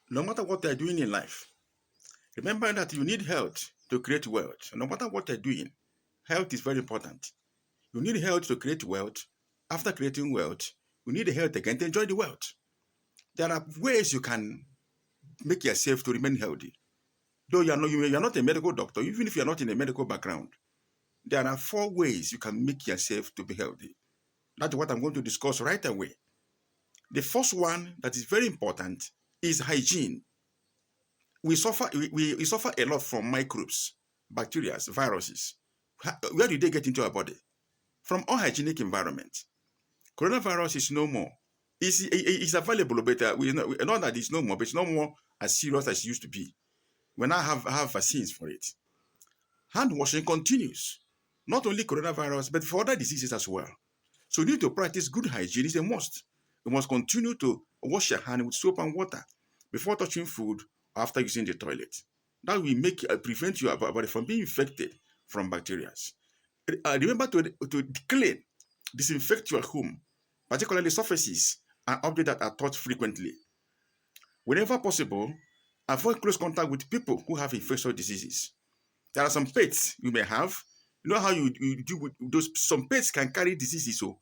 No matter what you're doing in life, remember that you need health to create wealth. No matter what you're doing, health is very important. You need health to create wealth. After creating wealth, you need health again to enjoy the wealth. There are ways you can make yourself to remain healthy. Though you're not a medical doctor, even if you're not in a medical background, there are 4 ways you can make yourself to be healthy. That's what I'm going to discuss right away. The first one that is very important is hygiene. We suffer a lot from microbes, bacteria, viruses. Where do they get into our body? From unhygienic environment. Coronavirus is no more. It's available, but we know that it's no more, but it's no more as serious as it used to be. We now have vaccines for it. Hand washing continues. Not only coronavirus, but for other diseases as well. So you need to practice good hygiene. It's a must. You must continue to wash your hand with soap and water before touching food or after using the toilet. That will prevent your body from being infected from bacteria. Remember to clean, disinfect your home, particularly surfaces and objects that are touched frequently. Whenever possible, avoid close contact with people who have infectious diseases. There are some pets you may have. You know how you do with those. Some pets can carry diseases. So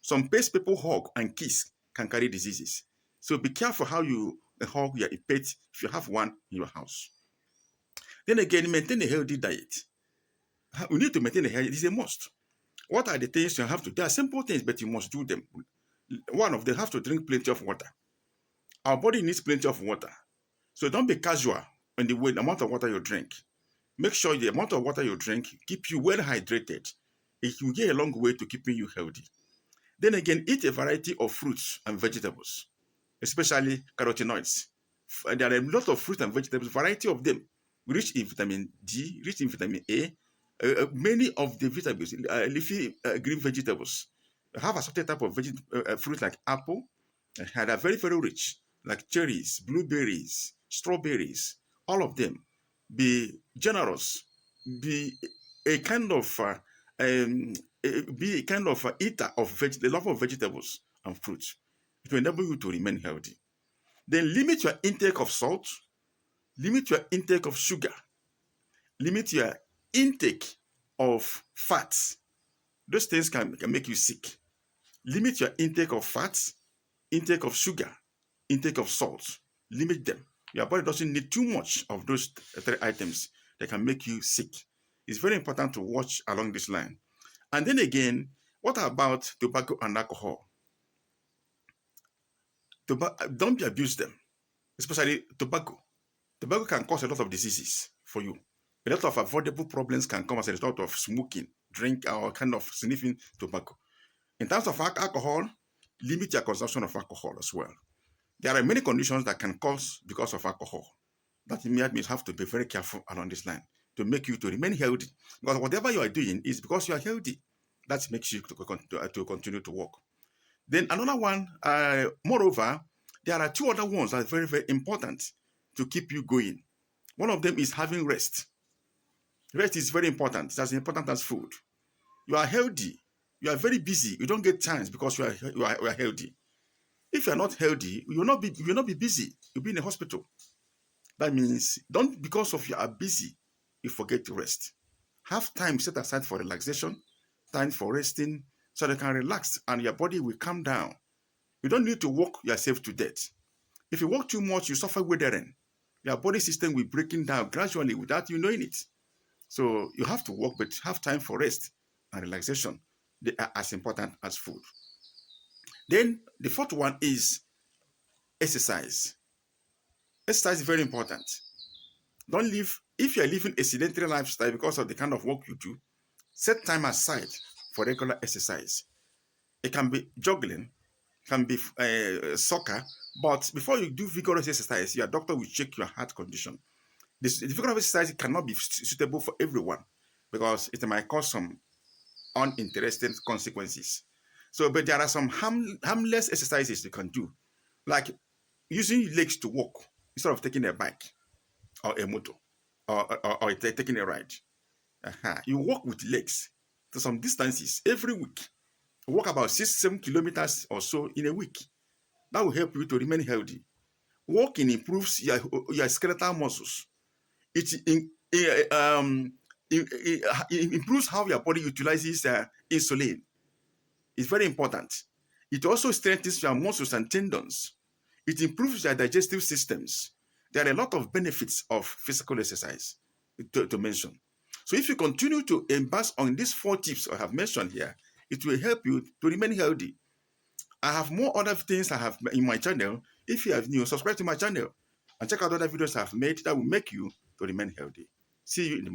some pets people hug and kiss can carry diseases. So be careful how you hug your pet if you have one in your house. Then again, maintain a healthy diet. We need to maintain a healthy. It is a must. What are the things you have to do? There are simple things, but you must do them. One of them, have to drink plenty of water. Our body needs plenty of water. So don't be casual in the amount of water you drink. Make sure the amount of water you drink keep you well hydrated. It will go a long way to keeping you healthy. Then again, eat a variety of fruits and vegetables, especially carotenoids. There are a lot of fruits and vegetables, variety of them, rich in vitamin D, rich in vitamin A. Many of the vitamins, leafy green vegetables, have a certain type of fruit like apple, and are very, very rich, like cherries, blueberries, strawberries, all of them. Be generous, be a kind of eater of the love of vegetables and fruits. It will enable you to remain healthy. Then limit your intake of salt, limit your intake of sugar, limit your intake of fats. Those things can make you sick. Limit your intake of fats, intake of sugar, intake of salt. Limit them. Your body doesn't need too much of those 3 items that can make you sick. It's very important to watch along this line. And then again, what about tobacco and alcohol? Don't abuse them, especially tobacco. Tobacco can cause a lot of diseases for you. A lot of avoidable problems can come as a result of smoking, drink, or kind of sniffing tobacco. In terms of alcohol, limit your consumption of alcohol as well. There are many conditions that can cause because of alcohol. That means you have to be very careful along this line to make you to remain healthy. Because whatever you are doing is because you are healthy. That makes you to continue to work. Then another one, moreover, there are 2 other ones that are very, very important to keep you going. One of them is having rest. Rest is very important. It's as important as food. You are healthy. You are very busy. You don't get chance because you are healthy. If you are not healthy, you will not be busy. You'll be in a hospital. That means don't, because of you are busy, you forget to rest. Have time set aside for relaxation, time for resting, so that you can relax and your body will calm down. You don't need to work yourself to death. If you work too much, you suffer withering. Your body system will breaking down gradually without you knowing it. So you have to work, but have time for rest and relaxation. They are as important as food. Then the 4th one is exercise. Exercise is very important. Don't live, if you are living a sedentary lifestyle because of the kind of work you do, set time aside for regular exercise. It can be juggling, can be soccer, but before you do vigorous exercise, your doctor will check your heart condition. The vigorous exercise cannot be suitable for everyone because it might cause some uninteresting consequences. So, but there are some harmless exercises you can do, like using your legs to walk instead of taking a bike or a motor or taking a ride. You walk with legs to some distances every week. Walk about 6-7 kilometers or so in a week. That will help you to remain healthy. Walking improves your skeletal muscles. It improves how your body utilizes insulin. It's very important. It also strengthens your muscles and tendons. It improves your digestive systems. There are a lot of benefits of physical exercise to mention. So if you continue to embark on these 4 tips I have mentioned here, it will help you to remain healthy. I have more other things I have in my channel. If you are new, subscribe to my channel and check out other videos I have made that will make you to remain healthy. See you in the